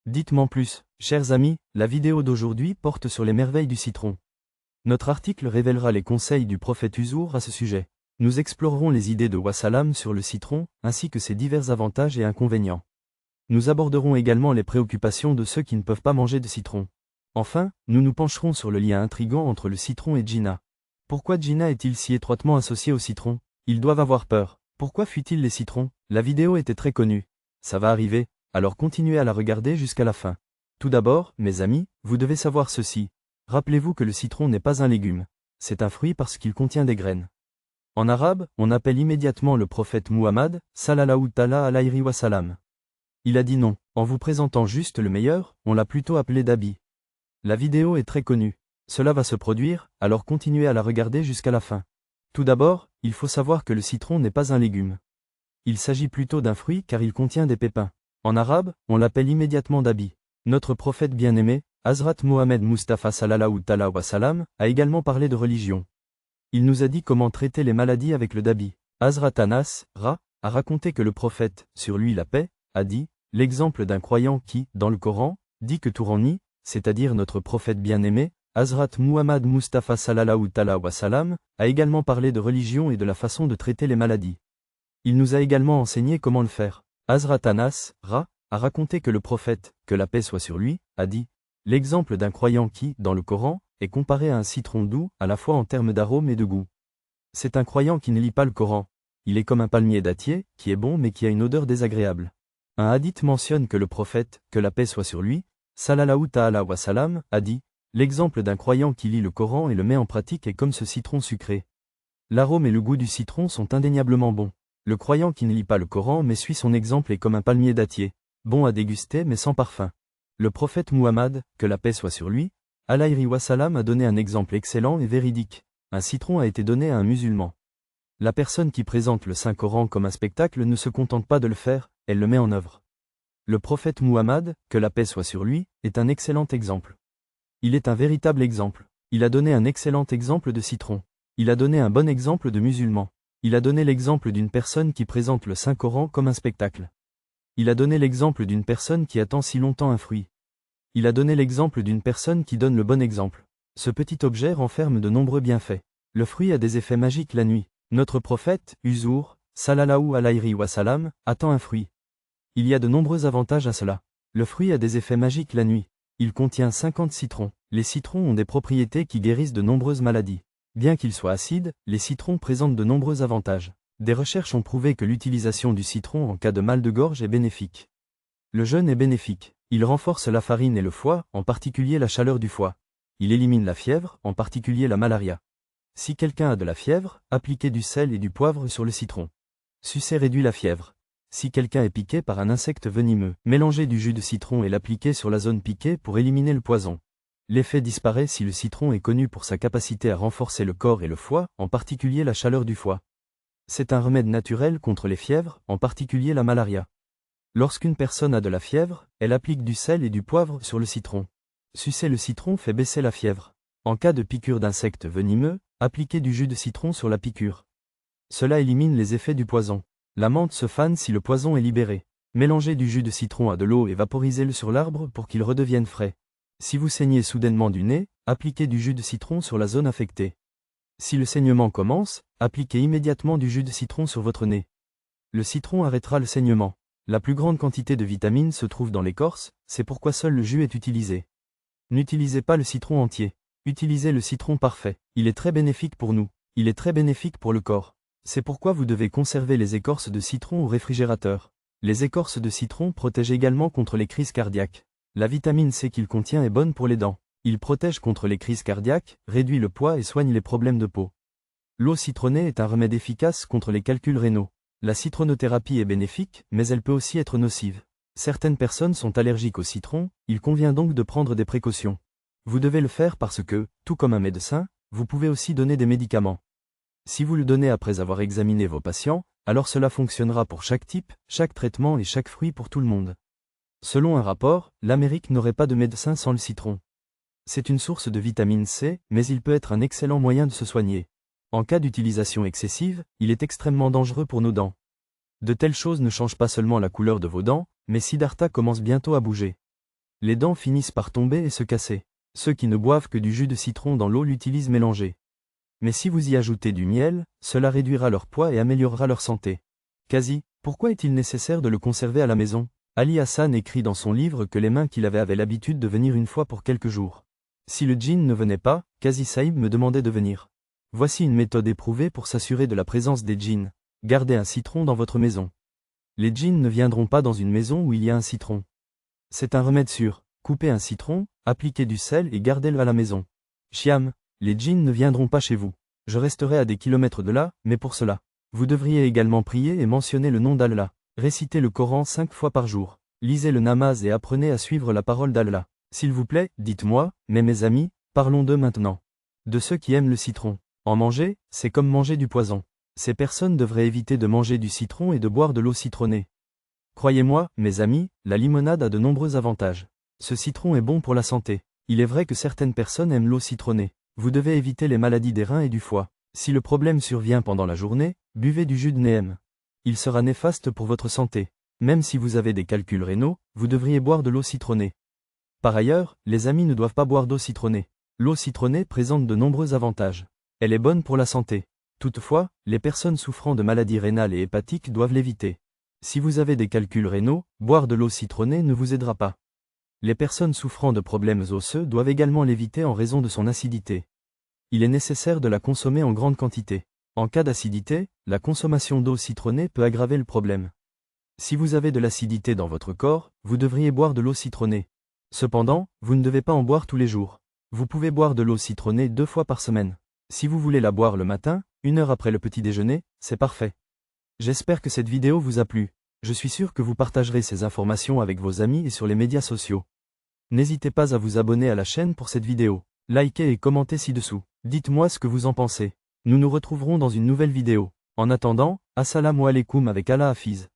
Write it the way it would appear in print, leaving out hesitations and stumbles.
Dites-moi plus, chers amis, la vidéo d'aujourd'hui porte sur les merveilles du citron. Notre article révélera les conseils du prophète Huzour à ce sujet. Nous explorerons les idées de Wassalam sur le citron, ainsi que ses divers avantages et inconvénients. Nous aborderons également les préoccupations de ceux qui ne peuvent pas manger de citron. Enfin, nous nous pencherons sur le lien intrigant entre le citron et Djinna. Pourquoi Djinna est-il si étroitement associé au citron? Ils doivent avoir peur. Pourquoi fuient-ils les citrons? La vidéo était très connue. Ça va arriver, alors continuez à la regarder jusqu'à la fin. Tout d'abord, mes amis, vous devez savoir ceci. Rappelez-vous que le citron n'est pas un légume. C'est un fruit parce qu'il contient des graines. En arabe, on appelle immédiatement le prophète Muhammad, sallallahu ta'ala alayhi wa salam. Il a dit non. En vous présentant juste le meilleur, on l'a plutôt appelé Dabi. La vidéo est très connue. Cela va se produire, alors continuez à la regarder jusqu'à la fin. Tout d'abord, il faut savoir que le citron n'est pas un légume. Il s'agit plutôt d'un fruit car il contient des pépins. En arabe, on l'appelle immédiatement Dabi. Notre prophète bien-aimé, Hazrat Mohammed Mustafa sallallahu ta'ala wa salam, a également parlé de religion. Il nous a dit comment traiter les maladies avec le Dabi. Hazrat Anas, a raconté que le prophète, sur lui la paix, a dit, l'exemple d'un croyant qui, dans le Coran, dit que tout rend c'est-à-dire notre prophète bien-aimé, Hazrat Muhammad Mustafa sallallahu ta'ala wa salam, a également parlé de religion et de la façon de traiter les maladies. Il nous a également enseigné comment le faire. Hazrat Anas, a raconté que le prophète, que la paix soit sur lui, a dit, l'exemple d'un croyant qui, dans le Coran, est comparé à un citron doux, à la fois en termes d'arôme et de goût. C'est un croyant qui ne lit pas le Coran. Il est comme un palmier dattier, qui est bon mais qui a une odeur désagréable. Un hadith mentionne que le prophète, que la paix soit sur lui, sallallahu ta'ala wa salam, a dit, l'exemple d'un croyant qui lit le Coran et le met en pratique est comme ce citron sucré. L'arôme et le goût du citron sont indéniablement bons. Le croyant qui ne lit pas le Coran mais suit son exemple est comme un palmier dattier, bon à déguster mais sans parfum. Le prophète Muhammad, que la paix soit sur lui, alayhi wa salam, a donné un exemple excellent et véridique. Un citron a été donné à un musulman. La personne qui présente le Saint-Coran comme un spectacle ne se contente pas de le faire, elle le met en œuvre. Le prophète Muhammad, que la paix soit sur lui, est un excellent exemple. Il est un véritable exemple. Il a donné un excellent exemple de citron. Il a donné un bon exemple de musulman. Il a donné l'exemple d'une personne qui présente le Saint-Coran comme un spectacle. Il a donné l'exemple d'une personne qui attend si longtemps un fruit. Il a donné l'exemple d'une personne qui donne le bon exemple. Ce petit objet renferme de nombreux bienfaits. Le fruit a des effets magiques la nuit. Notre prophète, Huzour, sallallahu alayhi wa salam, attend un fruit. Il y a de nombreux avantages à cela. Le fruit a des effets magiques la nuit. Il contient 50 citrons. Les citrons ont des propriétés qui guérissent de nombreuses maladies. Bien qu'ils soient acides, les citrons présentent de nombreux avantages. Des recherches ont prouvé que l'utilisation du citron en cas de mal de gorge est bénéfique. Le jeûne est bénéfique. Il renforce la farine et le foie, en particulier la chaleur du foie. Il élimine la fièvre, en particulier la malaria. Si quelqu'un a de la fièvre, appliquez du sel et du poivre sur le citron. Sucer réduit la fièvre. Si quelqu'un est piqué par un insecte venimeux, mélangez du jus de citron et l'appliquez sur la zone piquée pour éliminer le poison. L'effet disparaît si le citron est connu pour sa capacité à renforcer le corps et le foie, en particulier la chaleur du foie. C'est un remède naturel contre les fièvres, en particulier la malaria. Lorsqu'une personne a de la fièvre, elle applique du sel et du poivre sur le citron. Sucer le citron fait baisser la fièvre. En cas de piqûre d'insectes venimeux, appliquez du jus de citron sur la piqûre. Cela élimine les effets du poison. La menthe se fane si le poison est libéré. Mélangez du jus de citron à de l'eau et vaporisez-le sur l'arbre pour qu'il redevienne frais. Si vous saignez soudainement du nez, appliquez du jus de citron sur la zone affectée. Si le saignement commence, appliquez immédiatement du jus de citron sur votre nez. Le citron arrêtera le saignement. La plus grande quantité de vitamines se trouve dans l'écorce, c'est pourquoi seul le jus est utilisé. N'utilisez pas le citron entier. Utilisez le citron parfait. Il est très bénéfique pour nous. Il est très bénéfique pour le corps. C'est pourquoi vous devez conserver les écorces de citron au réfrigérateur. Les écorces de citron protègent également contre les crises cardiaques. La vitamine C qu'il contient est bonne pour les dents. Il protège contre les crises cardiaques, réduit le poids et soigne les problèmes de peau. L'eau citronnée est un remède efficace contre les calculs rénaux. La citronothérapie est bénéfique, mais elle peut aussi être nocive. Certaines personnes sont allergiques au citron, il convient donc de prendre des précautions. Vous devez le faire parce que, tout comme un médecin, vous pouvez aussi donner des médicaments. Si vous le donnez après avoir examiné vos patients, alors cela fonctionnera pour chaque type, chaque traitement et chaque fruit pour tout le monde. Selon un rapport, l'Amérique n'aurait pas de médecin sans le citron. C'est une source de vitamine C, mais il peut être un excellent moyen de se soigner. En cas d'utilisation excessive, il est extrêmement dangereux pour nos dents. De telles choses ne changent pas seulement la couleur de vos dents, mais Siddhartha commence bientôt à bouger. Les dents finissent par tomber et se casser. Ceux qui ne boivent que du jus de citron dans l'eau l'utilisent mélangé. Mais si vous y ajoutez du miel, cela réduira leur poids et améliorera leur santé. Qazi, pourquoi est-il nécessaire de le conserver à la maison? Ali Hassan écrit dans son livre que les mains qu'il avait avaient l'habitude de venir une fois pour quelques jours. Si le djinn ne venait pas, Qazi Saïb me demandait de venir. Voici une méthode éprouvée pour s'assurer de la présence des djinns. Gardez un citron dans votre maison. Les djinns ne viendront pas dans une maison où il y a un citron. C'est un remède sûr. Coupez un citron, appliquez du sel et gardez-le à la maison. Chiam, les djinns ne viendront pas chez vous. Je resterai à des kilomètres de là, mais pour cela, vous devriez également prier et mentionner le nom d'Allah. Récitez le Coran 5 fois par jour. Lisez le namaz et apprenez à suivre la parole d'Allah. S'il vous plaît, dites-moi, mais mes amis, parlons d'eux maintenant. De ceux qui aiment le citron. En manger, c'est comme manger du poison. Ces personnes devraient éviter de manger du citron et de boire de l'eau citronnée. Croyez-moi, mes amis, la limonade a de nombreux avantages. Ce citron est bon pour la santé. Il est vrai que certaines personnes aiment l'eau citronnée. Vous devez éviter les maladies des reins et du foie. Si le problème survient pendant la journée, buvez du jus de neem. Il sera néfaste pour votre santé. Même si vous avez des calculs rénaux, vous devriez boire de l'eau citronnée. Par ailleurs, les amis ne doivent pas boire d'eau citronnée. L'eau citronnée présente de nombreux avantages. Elle est bonne pour la santé. Toutefois, les personnes souffrant de maladies rénales et hépatiques doivent l'éviter. Si vous avez des calculs rénaux, boire de l'eau citronnée ne vous aidera pas. Les personnes souffrant de problèmes osseux doivent également l'éviter en raison de son acidité. Il est nécessaire de la consommer en grande quantité. En cas d'acidité, la consommation d'eau citronnée peut aggraver le problème. Si vous avez de l'acidité dans votre corps, vous devriez boire de l'eau citronnée. Cependant, vous ne devez pas en boire tous les jours. Vous pouvez boire de l'eau citronnée 2 fois par semaine. Si vous voulez la boire le matin, 1 heure après le petit déjeuner, c'est parfait. J'espère que cette vidéo vous a plu. Je suis sûr que vous partagerez ces informations avec vos amis et sur les médias sociaux. N'hésitez pas à vous abonner à la chaîne pour cette vidéo. Likez et commentez ci-dessous. Dites-moi ce que vous en pensez. Nous nous retrouverons dans une nouvelle vidéo. En attendant, assalamu alaikum avec Allah Hafiz.